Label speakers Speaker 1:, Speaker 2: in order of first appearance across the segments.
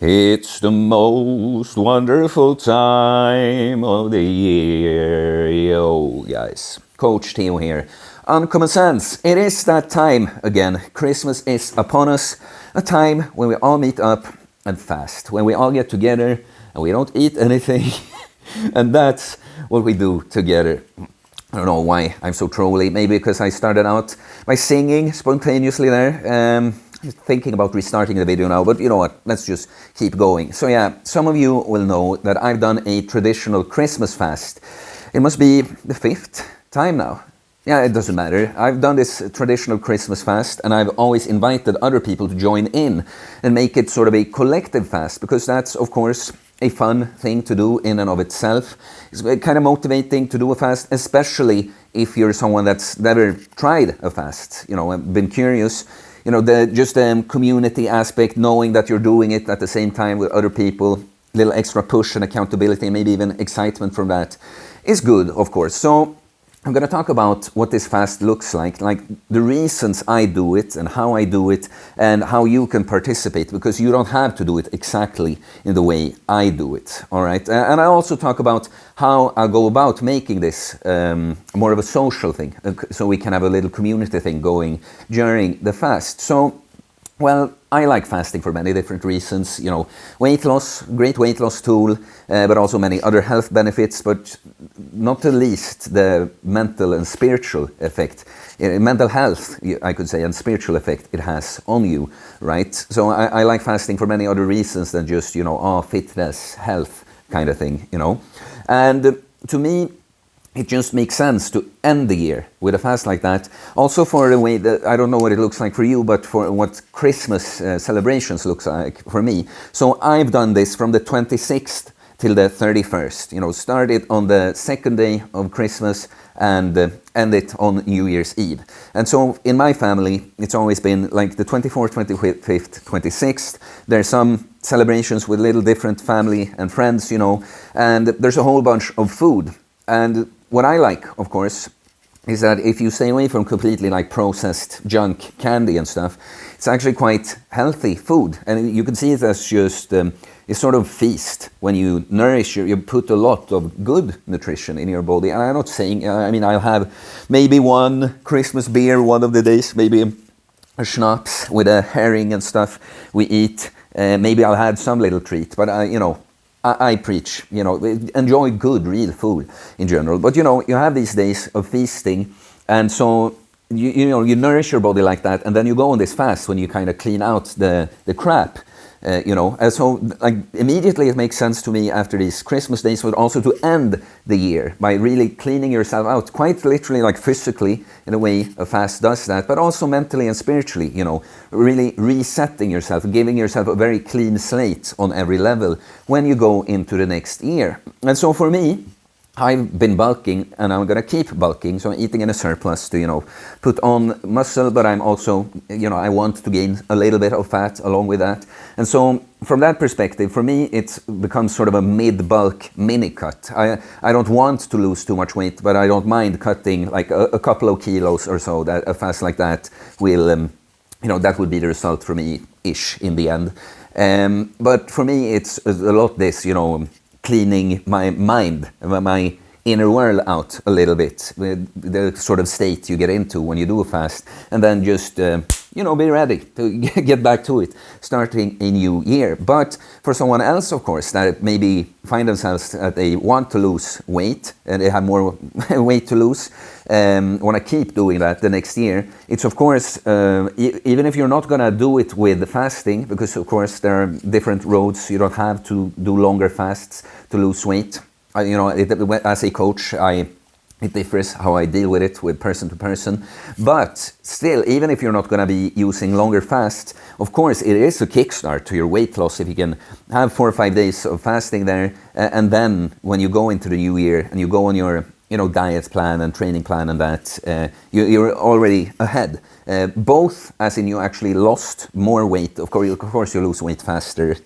Speaker 1: It's the most wonderful time of the year. Yo, guys. Coach Theo here. Uncommon Sense. It is that time again. Christmas is upon us. A time when we all meet up and fast. When we all get together and we don't eat anything. And that's what we do together. I don't know why I'm so trolly. Maybe because I started out by singing spontaneously there. Thinking about restarting the video now, but you know what, let's just keep going. So yeah, some of you will know that I've done a traditional Christmas fast. It must be the 5th time now. Yeah, it doesn't matter. I've done this traditional Christmas fast and I've always invited other people to join in and make it sort of a collective fast, because that's of course a fun thing to do in and of itself. It's kind of motivating to do a fast, especially if you're someone that's never tried a fast, you know, been curious. You know, the community aspect, knowing that you're doing it at the same time with other people, a little extra push and accountability, and maybe even excitement from that is good, of course. So I'm going to talk about what this fast looks like the reasons I do it and how I do it and how you can participate, because you don't have to do it exactly in the way I do it, all right? And I also talk about how I go about making this more of a social thing, so we can have a little community thing going during the fast. So, well, I like fasting for many different reasons. You know, weight loss, great weight loss tool, but also many other health benefits, but not the least the mental and spiritual effect, mental health, I could say, and spiritual effect it has on you, right? So I like fasting for many other reasons than just, you know, fitness, health kind of thing, you know. And to me, it just makes sense to end the year with a fast like that. Also for the way that, I don't know what it looks like for you, but for what Christmas celebrations looks like for me. So I've done this from the 26th till the 31st. You know, start it on the second day of Christmas and end it on New Year's Eve. And so in my family, it's always been like the 24th, 25th, 26th. There's some celebrations with little different family and friends, you know, and there's a whole bunch of food. And what I like, of course, is that if you stay away from completely like processed junk candy and stuff, it's actually quite healthy food. And you can see it as just a sort of feast. When you nourish, you put a lot of good nutrition in your body. And I'm not saying, I mean, I'll have maybe one Christmas beer one of the days, maybe a schnapps with a herring and stuff we eat. Maybe I'll have some little treat, but you know, I preach, you know, enjoy good, real food in general. But, you know, you have these days of feasting, and so, you know, you nourish your body like that, and then you go on this fast when you kind of clean out the crap, you know. And so, like, immediately it makes sense to me after these Christmas days, but also to end the year by really cleaning yourself out, quite literally, like physically, in a way a fast does that, but also mentally and spiritually, you know, really resetting yourself, giving yourself a very clean slate on every level when you go into the next year. And so for me, I've been bulking and I'm going to keep bulking, so I'm eating in a surplus to, you know, put on muscle, but I'm also, you know, I want to gain a little bit of fat along with that. And so from that perspective, for me, it becomes sort of a mid-bulk mini cut. I don't want to lose too much weight, but I don't mind cutting like a couple of kilos or so. That a fast like that will, you know, that would be the result for me-ish in the end. But for me, it's a lot this, you know, cleaning my mind, my inner world out a little bit, with the sort of state you get into when you do a fast, and then just, you know, be ready to get back to it, starting a new year. But for someone else, of course, that maybe find themselves that they want to lose weight, and they have more weight to lose, want to keep doing that the next year, it's of course, even if you're not going to do it with fasting, because of course there are different roads, you don't have to do longer fasts to lose weight. You know, as a coach, it differs how I deal with it with person to person. But still, even if you're not going to be using longer fasts, of course, it is a kickstart to your weight loss if you can have 4 or 5 days of fasting there. And then when you go into the new year and you go on your, you know, diet plan and training plan and that, you're already ahead. Both as in you actually lost more weight. Of course you lose weight faster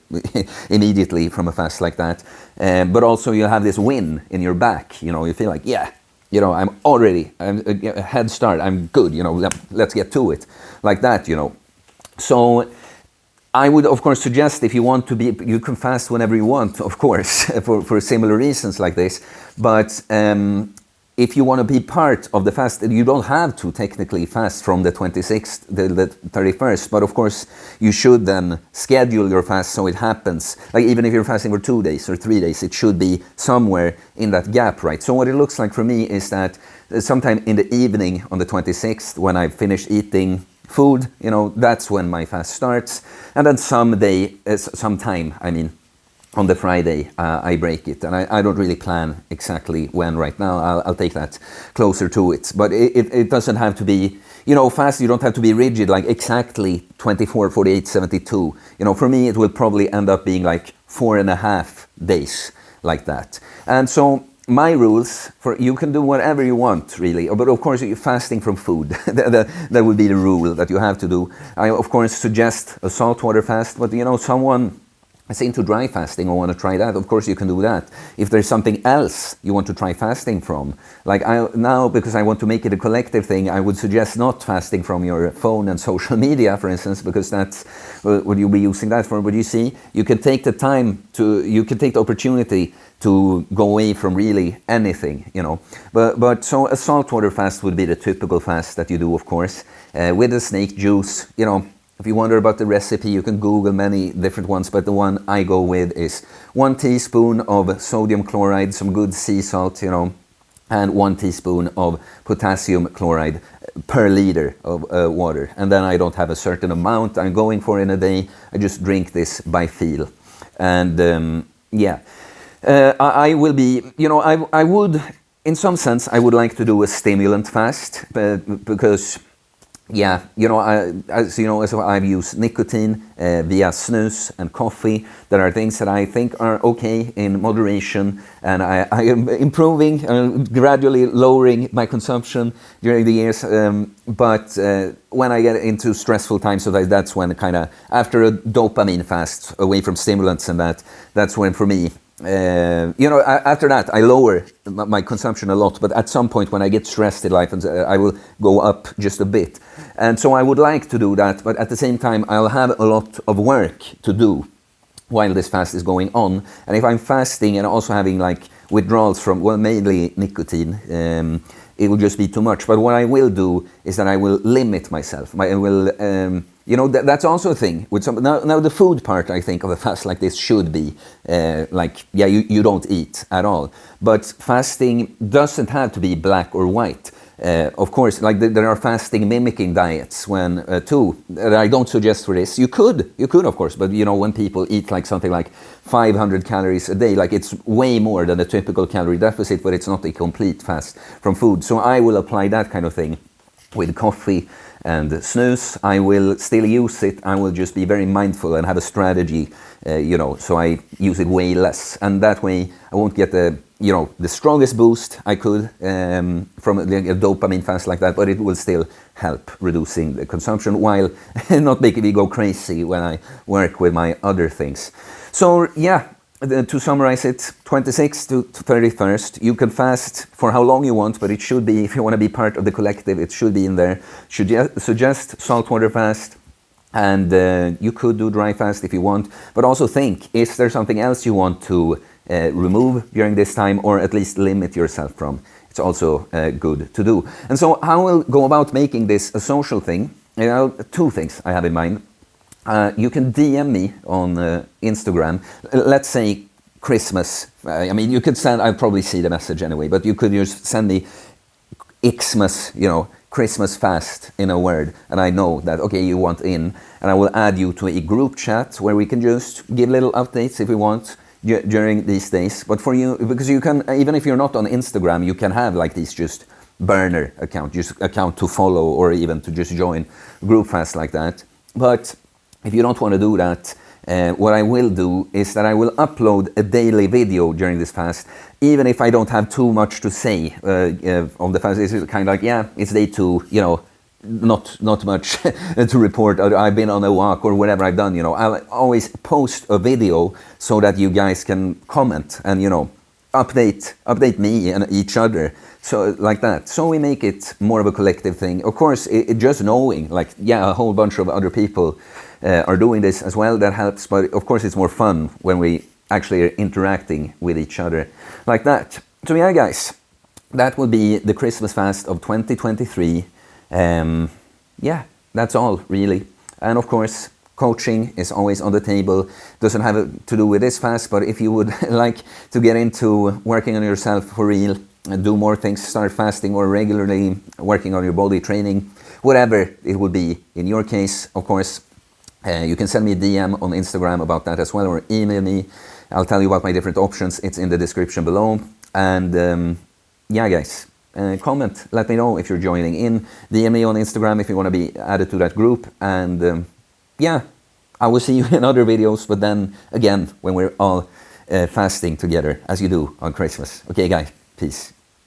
Speaker 1: immediately from a fast like that. But also you have this win in your back. You know, you feel like, yeah, you know, I'm a head start. I'm good. You know, let's get to it like that, you know. So I would, of course, suggest if you want to be, you can fast whenever you want, of course, for similar reasons like this. But if you want to be part of the fast, you don't have to technically fast from the 26th to the 31st. But of course, you should then schedule your fast so it happens. Like even if you're fasting for 2 days or 3 days, it should be somewhere in that gap, right? So what it looks like for me is that sometime in the evening on the 26th, when I've finished eating food, that's when my fast starts. And then sometime, on the Friday, I break it. And I don't really plan exactly when right now. I'll take that closer to it. But it doesn't have to be, fast, you don't have to be rigid, like exactly 24, 48, 72. For me, it will probably end up being like 4.5 days like that. And so my rules you can do whatever you want, really. But of course, you're fasting from food. that would be the rule that you have to do. I, of course, suggest a saltwater fast. But, someone is into dry fasting or want to try that, of course you can do that. If there's something else you want to try fasting from, like now, because I want to make it a collective thing, I would suggest not fasting from your phone and social media, for instance, because that's what you'll be using that for. But you see, you can take the opportunity to go away from really anything, But so a saltwater fast would be the typical fast that you do, of course, with the snake juice, If you wonder about the recipe, you can Google many different ones, but the one I go with is 1 teaspoon of sodium chloride, some good sea salt, and 1 teaspoon of potassium chloride per liter of water. And then I don't have a certain amount I'm going for in a day. I just drink this by feel. And I will be, I would, in some sense, I would like to do a stimulant fast, because as I've used nicotine via snus and coffee. There are things that I think are okay in moderation, and I am improving, gradually lowering my consumption during the years. But when I get into stressful times, so that's when after a dopamine fast away from stimulants and that's when for me, after that I lower my consumption a lot, but at some point when I get stressed in life, I will go up just a bit. And so I would like to do that, but at the same time I'll have a lot of work to do while this fast is going on. And if I'm fasting and also having withdrawals from, mainly nicotine, it will just be too much. But what I will do is that I will limit myself. I will, that's also a thing. With now the food part, I think, of a fast like this should be you don't eat at all. But fasting doesn't have to be black or white. Of course, there are fasting mimicking diets too, that I don't suggest for this. You could of course, but when people eat something like 500 calories a day, it's way more than a typical calorie deficit, but it's not a complete fast from food. So I will apply that kind of thing with coffee and snus. I will still use it. I will just be very mindful and have a strategy, so I use it way less. And that way I won't get the strongest boost I could from a dopamine fast like that, but it will still help reducing the consumption while not making me go crazy when I work with my other things. So to summarize it, 26th to 31st, you can fast for how long you want, but it should be, if you want to be part of the collective, it should be in there. Suggest saltwater fast, and you could do dry fast if you want, but also think, is there something else you want to remove during this time, or at least limit yourself from? It's also good to do. And so how we'll go about making this a social thing, 2 things I have in mind. You can DM me on Instagram, let's say Christmas. You could send, I'll probably see the message anyway, but you could just send me Xmas, Christmas fast in a word, and I know that, okay, you want in, and I will add you to a group chat where we can just give little updates if we want during these days. But for you, because you can, even if you're not on Instagram, you can have these just burner account, just account to follow, or even to just join group fast like that. But if you don't want to do that, what I will do is that I will upload a daily video during this fast, even if I don't have too much to say on the fast. It's it's day 2, not much to report. I've been on a walk or whatever I've done, I'll always post a video so that you guys can comment and, update me and each other. So like that. So we make it more of a collective thing. Of course, just knowing, a whole bunch of other people are doing this as well, that helps. But of course, it's more fun when we actually are interacting with each other like that. So yeah, guys, that will be the Christmas fast of 2023. Yeah, that's all really. And of course, coaching is always on the table. Doesn't have to do with this fast, but if you would like to get into working on yourself for real, do more things, start fasting more regularly, working on your body, training, whatever it would be in your case, of course, you can send me a DM on Instagram about that as well, or email me. I'll tell you about my different options. It's in the description below. And yeah, guys, comment, let me know if you're joining in. DM me on Instagram if you want to be added to that group. And yeah, I will see you in other videos, but then again, when we're all fasting together, as you do on Christmas. Okay, guys, peace.